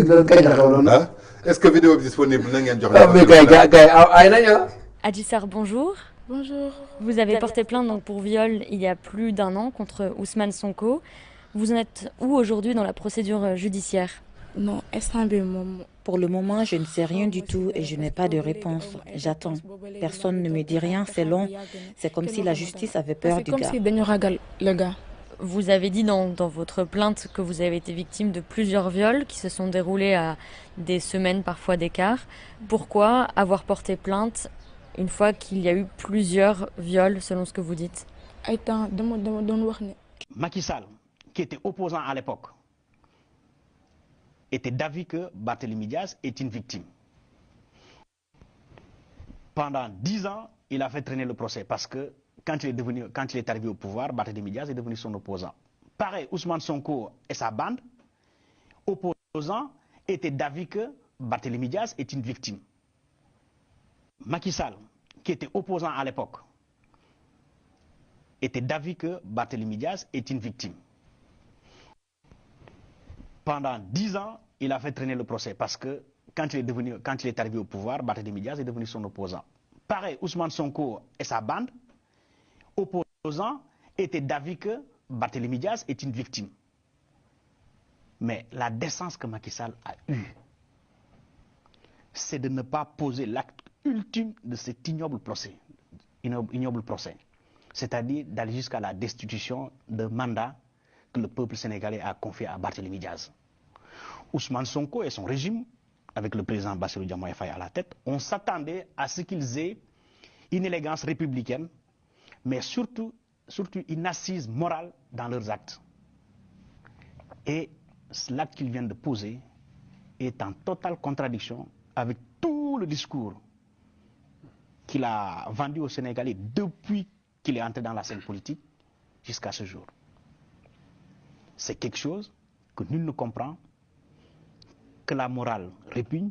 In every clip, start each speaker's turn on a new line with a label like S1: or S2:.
S1: loolu kay taxawaloon na.
S2: est-ce que vidéo bi disponible na ngeen jox.
S1: mais kay ay nañu.
S3: Adji Sarr, bonjour.
S4: Bonjour.
S3: Vous avez porté plainte donc pour viol il y a plus d'un an contre Ousmane Sonko. Vous en êtes où aujourd'hui dans la procédure judiciaire?
S4: Non,
S5: Pour le moment, je ne sais rien du tout et je n'ai pas de réponse. J'attends. Personne ne me dit rien, c'est long. C'est comme si la justice avait peur du gars.
S4: C'est comme si dañu ragal le gars.
S3: Vous avez dit dans votre plainte que vous avez été victime de plusieurs viols qui se sont déroulés à des semaines, parfois d'écart. Pourquoi avoir porté plainte une fois qu'il y a eu plusieurs viols, selon ce que vous dites?
S4: Ay temps dama doon wax ne.
S6: Macky Sall, qui était opposant à l'époque, était d'avis que Barthélémy Diaz est une victime. Pendant 10 ans, il a fait traîner le procès parce que quand il est arrivé au pouvoir, Barthélémy Diaz est devenu son opposant. Pareil, Ousmane Sonko et sa bande, opposants, étaient d'avis que Barthélémy Diaz est une victime. Macky Sall, qui était opposant à l'époque, était d'avis que Barthélémy Diaz est une victime. Pendant 10 ans, il a fait traîner le procès parce que quand il est arrivé au pouvoir, Barthélémy Diaz est devenu son opposant. Pareil, Ousmane Sonko et sa bande, opposants, étaient d'avis que Barthélémy Diaz est une victime. Mais la décence que Macky Sall a eue, c'est de ne pas poser l'acte ultime de cet ignoble procès. C'est-à-dire d'aller jusqu'à la destitution de mandat que le peuple sénégalais a confié à Barthélémy Diaz. Ousmane Sonko et son régime, avec le président Bassirou Diomaye Faye à la tête, on s'attendait à ce qu'ils aient une élégance républicaine, mais surtout une assise morale dans leurs actes. Et l'acte qu'ils viennent de poser est en totale contradiction avec tout le discours qu'il a vendu aux Sénégalais depuis qu'il est entré dans la scène politique jusqu'à ce jour. C'est quelque chose que nul ne comprend, que la morale répugne,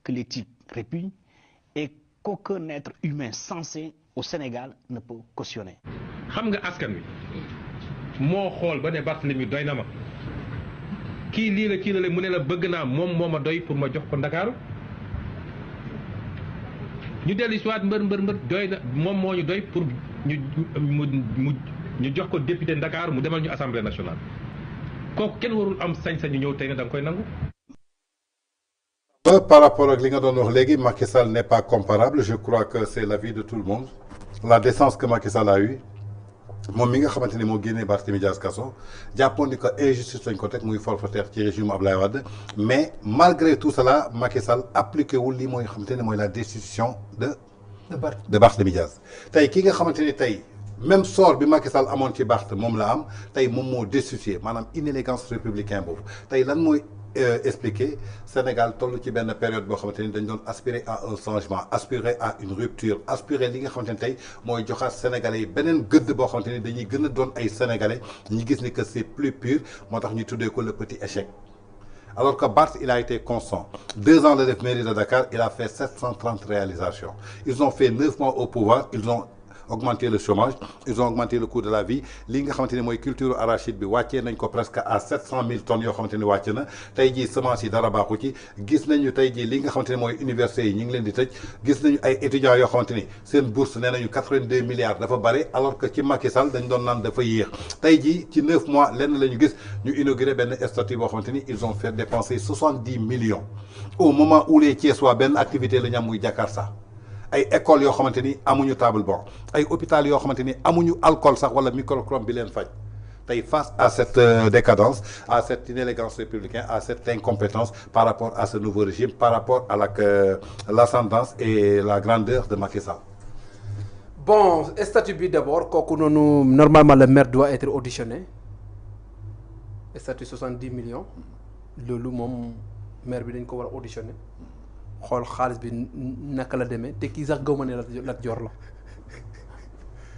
S6: que l'éthique répugne et qu'aucun être humain sensé au Sénégal ne peut cautionner.
S7: xam nga askan wi moo xool ba ne Barthélémy doy na ma kii lii la kii la mu ne la bëgg naa moom moo ma doy pour ma jox ko Ndakaaru ñu dellu si waat mbër doy na moom moo ñu doy pour ñu jox ko député Ndakaaru mu demal ñu assemblée nationale kooku kenn warul am sañ-sañu ñëw tey ne da nga koy nangu.
S2: Par rapport à ce que tu Macky Sall n'est pas comparable. Je crois que c'est l'avis de tout le monde. La décence que Macky Sall a eue, moom mi nga xamante ni moo génnee Barthélémy Dias kaso jàppoon ni que injustice lañ ko teg muy forfaitaire ci régime Abdoulaye Wade mais malgré tout cela Macky Sall appliqué wul lii mooy xamante ne mooy la destitution de Barthélémy Dias tey ki nga xamante ni tey même sort bi Macky Sall amoon ci Barth moom la am tey moom moo destitué maanaam inélégance républicain boobu tey lan mooy expliquer Sénégal toll ci benn période boo xamante ni dañ doon aspirer à un changement aspirer à une rupture aspirer li nga xamante ni tey mooy joxaat Sénégalais yi beneen gëdd boo xamante ni dañuy gën a doon ay Sénégalais ñi gis ni que c'est plus pur moo tax ñu tuddee ko le petit échec. Alors que Barth, il a été constant. 2 ans de mairie de Dakar, il a fait 730 réalisations. Ils ont fait 9 mois au pouvoir, ils ont augmenté le chômage, ils ont augmenté le coût de la vie. Li nga xamanteni moy culture arachide bi wàccee nañ ko presque à 700 000 tonnes yoo xamante ni wàcc na tey jii semence yi dara baaxu ci gis nañu tey jii li nga xamante ni mooy université yi ñu ngi leen di tëj gis nañu ay étudiants yoo xamante ni seen bourse nee nañu 82 milliards dafa bare alors que ci Macky Sall dañ doon naan dafa yéex tey jii ci 9 mois lenn la ñu gis ñu inauguré benn statut boo xamante ni ils ont fait dépenser 70 millions au moment où les Thiessois benn activité la ñu am muy Jakarta ay écoles yoo xamante ni amuñu table banc ay hôpital yoo xamante ni amuñu alcool sax wala microchrome bi leen faj tey face à cette décadence à cette inélégance républicaine à cette incompétence par rapport à ce nouveau régime par rapport à l'ascendance et la grandeur de Macky Sall.
S1: Bon, statut bi d'abord kooku noonu normalement le maire doit être auditionné statut 70 millions loolu moom maire bi dañ ko war a auditionné xool xaalis bi naka la demee te kii sax gëwma ne Lat Joor la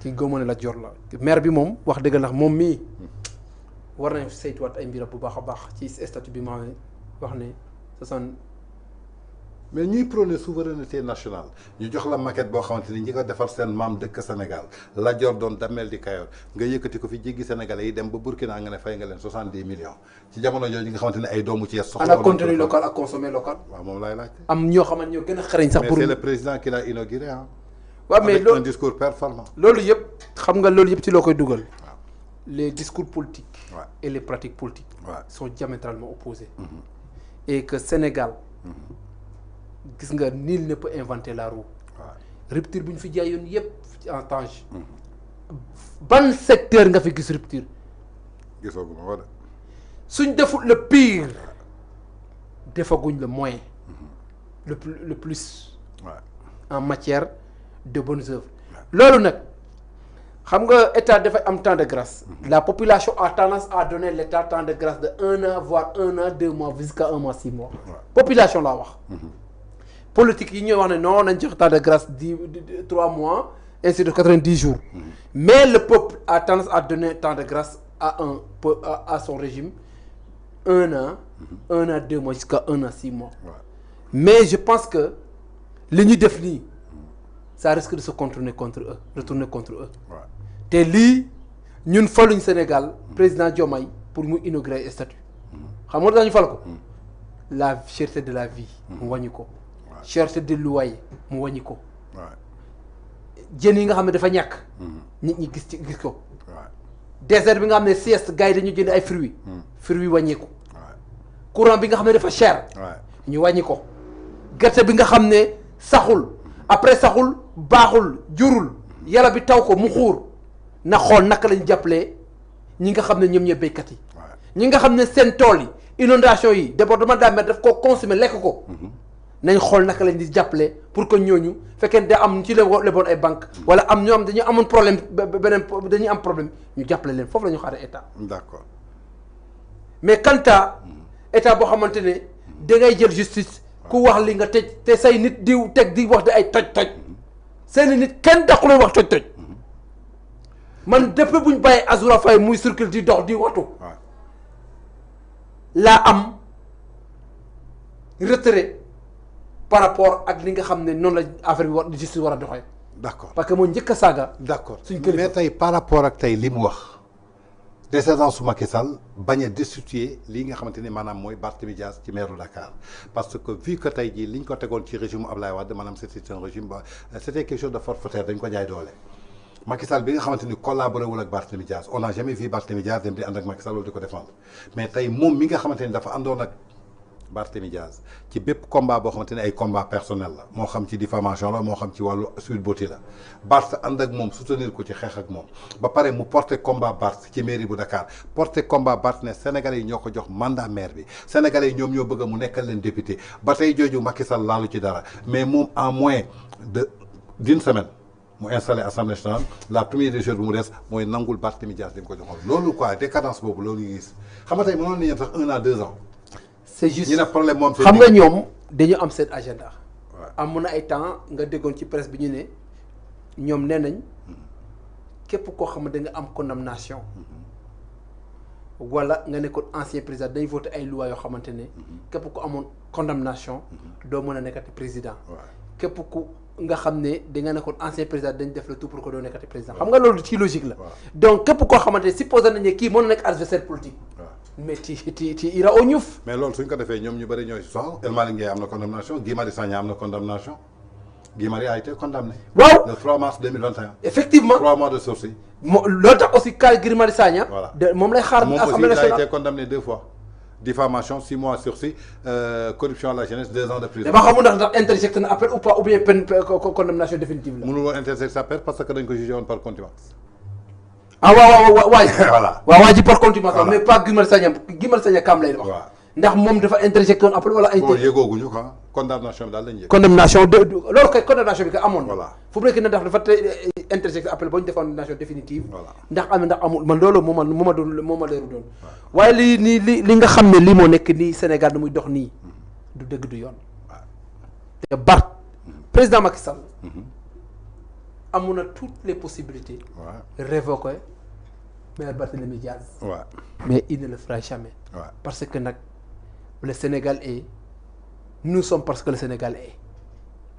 S1: kii gëwma ne Lat Joor la maire bi moom wax dëgg ndax moom mii war nañ saytuwaat ay mbiram bu baax a baax ci statut bi ma wax ne
S2: mais ñuy prôner souveraineté nationale ñu jox la maquette boo xamante ni ñi ko defar seen maam dëkk Sénégal la jor doon damel di Kayor nga yëkkati ko fi jéggi Sénégalais yi dem ba Burkina nga ne fay nga leen 70 millions ci jamono jooju nga xamante ne ay doomu Thiès soxla
S1: ana contenu local ak consommer local.
S2: waaw moom laay laajte.
S1: am ñoo xamante ñoo gën a xarañ sax pour.
S2: mais c'est le président qui l'a inauguré ah.
S1: waaw mais
S2: avec un discours performant.
S1: loolu yëpp xam nga loolu yëpp ci loo koy dugal. les discours politiques. et les pratiques politiques. sont diamétralement opposés. Et que Sénégal. gis nga nul ne peut inventer la roue. rupture bu ñu fi jaayoon yëpp en Tange. ban secteur nga fi gis rupture.
S2: gisoo ko ma wala.
S1: suñ deful le pire. defaguñ le moyen. le plus. en matière de bonnes œuvres. loolu nag xam nga état dafay am temps de grâce. la population a tendance à donner l'état temps de grâce de 1 an voire 1 an 2 mois jusqu'à 1 mois 6 mois. population laa wax. politique yi ñuy wax ne non nañ jox temps de grâce 3 mois ainsi de 90 jours. mais le peuple a tendance à donner temps de grâce à son régime 1 an. 1 an 2 mois jusqu'à 1 an 6 mois. mais je pense que li ñu def nii ça risque de se retourner contre eux. te lii ñun faluñ Sénégal président Diomaye pour mu inaugurer statut xam nga dañu fal ko la cherté de la vie mu wàññi ko cherté de loyer mu wàññi ko jën yi nga xam ne dafa ñàkk nit ñi gis ko désert bi nga xam ne sieste gars yi dañu jënd ay fruits wàññeeku courant bi nga xam ne dafa cher ñu wàññi ko gerte bi nga xam ne saxul après saxul baaxul jurul yàlla bi taw ko mu xuur na xool naka lañ jàppalee ñi nga xam ne ñoom ñooy béykat yi ñi nga xam ne seen tool yi inondation yi débordement de la mer daf koo consommer lekk ko nañ xool naka lañ di jàppale pour que ñooñu fekkee da am ci leboon ay banque wala am ñoo am dañu amoon problème beneen dañuy am problème ñu jàppale leen foofu la ñu xaaree état.
S2: D'accord.
S1: mais quant à état boo xamante ne da ngay jël justice ku wax li nga tëj te say nit di teg di wax de ay toj-toj seeni nit kenn daquloo wax toj-toj man depuis bu ñu bàyyi Azoura Faye muy circule di dox di watu laa am retrait par rapport ak li nga xam ne noonu la affaire bi war justice war a doxee.
S2: D'accord
S1: parce que moo njëkk a saaga.
S2: D'accord
S1: suñ kër
S2: mais tey par rapport ak tey li mu wax déchéance su Macky Sall bañ a destituer lii nga xamante ni maanaam mooy Barthélémy Dias ci maire Dakar parce que vu que tey jii liñ ko tegoon ci régime Ablaye Wade maanaam c'était un régime ba c'était quelque chose de forfaitaire dañ ko jaay doole. Macky Sall bi nga xamante ni collaboré wul ak Barthélémy Dias on n'a jamais vu Barthélémy Dias dem di ànd ak Macky Sall loolu di ko défendre mais tey moom mi nga xamante ni dafa àndoon ak Barthélémy Dias ci bépp combat boo xamante ni ay combat personnel la moo xam ci diffamation la moo xam ci wàllu Sweet Beauté la Barth ànd ak moom soutenir ko ci xeex ak moom ba pare mu porté combat Barth ci mairie bu Dakar porté combat Barth ne Sénégalais yi ñoo ko jox mandat maire bi Sénégalais yi ñoom ñoo bëgg mu nekkal leen député ba tey jooju Macky Sall laalu ci dara mais moom en moins d'une semaine mu installé assemblée nationale la première des choses bu mu des mooy nangul Barthélémy Dias di ko joxoon loolu quoi décadence boobu loolu ñu gis xam nga tey mënoon nañu sax 1 an 2 ans.
S1: c'est juste
S2: ñu ne problème moom
S1: xam nga ñoom dañu am seen agenda. amoon na ay temps nga déggoon ci presse bi ñu ne ñoom nee nañ képp koo xam ne da nga am condamnation wala nga nekkoon ancien président dañ voté ay loi yoo xamante ne képp ku amoon condamnation doo mën a nekkati président. képp ku nga xam ne da nga nekkoon ancien président dañ def le tout pour que doo nekkati président xam nga loolu ci logique la. donc képp koo xamante ne supposé nañ ne kii mën na nekk adversaire politique. mais ti ira au ñuf.
S2: mais loolu suñ ko defee ñoom ñu bëri ñooy si soxla El Malick Ndiaye am na condamnation Guy Marius Sagna am na condamnation Guy Marius a été condamné.
S1: waaw
S2: le 3 mars 2021.
S1: effectivement
S2: 3 mois de sursis.
S1: loolu tax aussi cas Guy Marius Sagna.
S2: voilà
S1: moom lay xaar.
S2: moom aussi il a été condamné 2 fois. diffamation 6 mois sursis corruption à la jeunesse 2 ans de prison.
S1: dama xamul ndax interjecté na appel ou pas ou bien peine condamnation définitive la.
S2: mënul woon interjecté appel parce que dañ ko jugé woon par contumace.
S1: ah waaw waay.
S2: voilà
S1: waaw waa ji par contumace mais pas Guy Marius Sagna kaam lay wax. ndax moom dafa interjecté woon appel wala.
S2: bon yëgooguñu quoi condamnation bi daal lañ yëg.
S1: condamnation de loolu kay condamnation bi kay amoon.
S2: voilà
S1: fu mu nekk nii ndax dafa interjecté appel ba ñu defoon condamnation définitive.
S2: voilà
S1: ndax amul man loolu moo ma leeru doon. waaye li nga xam ne lii moo nekk nii Sénégal nu muy dox nii du dëgg du yoon. te Barth président Macky Sall. amoon na toutes les possibilités. révoquer maire Barthélémy Dias. mais il ne le fera jamais. parce que nag le Sénégal est nous sommes parce que le Sénégal est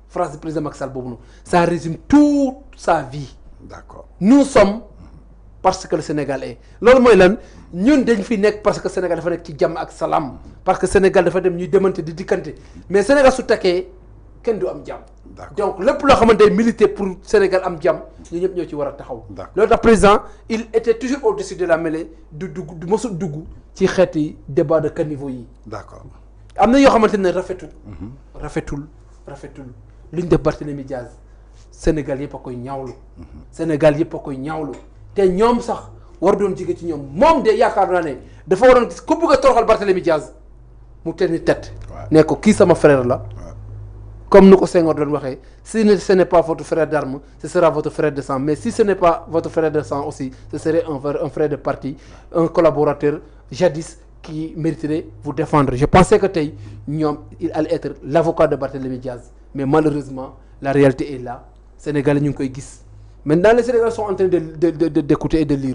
S1: phrase du président Macky Sall boobu noonu ça résume toute sa vie.
S2: D'accord.
S1: Nous sommes parce que le Sénégal est loolu mooy lan ñun dañ fi nekk parce que Sénégal dafa nekk ci jàmm ak salaam parce que Sénégal dafa dem ñuy demante di dikkante mais Sénégal su takkee kenn du am jàmm. donc lépp loo xamante ne milité pour Sénégal am jàmm ñu ñëpp ñoo ci war a taxaw. loolu tax président il était toujours au-dessus de la mêlée du dugg du mosul dugg ci xeeti débat de caniveau yi.
S2: d'accord
S1: am na yoo xamante ne rafetul. rafetul li ñu def Barthélémy Diaz Sénégal yëpp a koy ñaawlu. Sénégal yëpp a koy ñaawlu te ñoom sax war doon jige ci ñoom moom de yaakaar naa ne dafa waroon gis ku bëgg a toroxal Barthélémy Diaz mu teel ni tête. ne ko kii sama frère la. comme nous ko Senghor doon waxee si ce n'est pas votre frère d'armes ce sera votre frère de sang mais si ce n'est pas votre frère de sang aussi ce serait un frère de parti un collaborateur jadis qui mériterait vous défendre je pensais que tey ñoom il allait être l'avocat de Barthélémy Diaz mais malheureusement la réalité est là Sénégalais ñu ngi koy gis maintenant les Sénégalais sont en train d'écouter et de lire